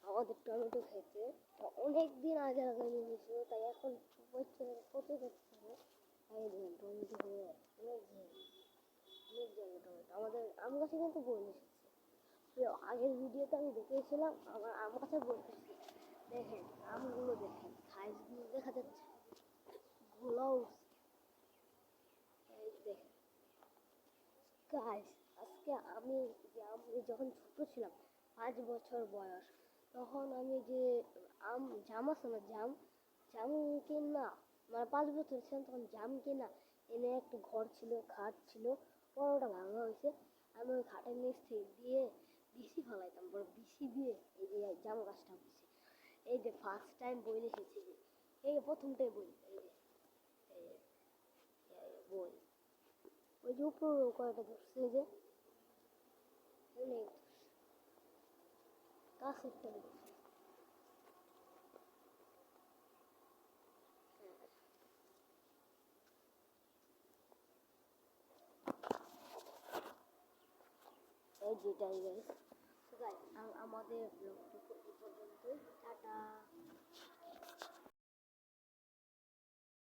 আমাদের টমেটো খেতে অনেক দিন আগে লাগানো হয়েছিল, তাই এখন পচে যাচ্ছে না। তাই দেখুন টমেটো হয়ে অনেক অনেক জায়গায় টমেটো আমাদের আম গাছে কিন্তু বই এসেছে। আগের ভিডিওতে আমি দেখেছিলাম আমার আম গাছে বলতেছি, দেখেন আমগুলো দেখেন, সাইজগুলো দেখা যাচ্ছে, গোলাও দেখেন গাইস। আজকে আমি যখন ছোট ছিলাম 5 বছর বয়স, তখন আমি যে জাম আছে না, জাম কিনা, মানে 5 বছর ছিলাম তখন জাম কিনা এনে একটা ঘর ছিল, খাট ছিল, বড়টা ভাঙা হয়েছে। আমি ওই খাটের নিচ থেকে দিয়ে বিসি ফেলাইতাম, বড় বিসি দিয়ে এই যে জাম গাছটা হয়েছে। এই যে ফার্স্ট টাইম বই লিখেছি, এই প্রথমটাই বই, বই ওই যে উপর কয়টা ধরছে, যে অনেক কাছেরটা ধরছে। এই যেটাই গাইস, আমাদের ব্লগটুকু এই পর্যন্তই, টাটা।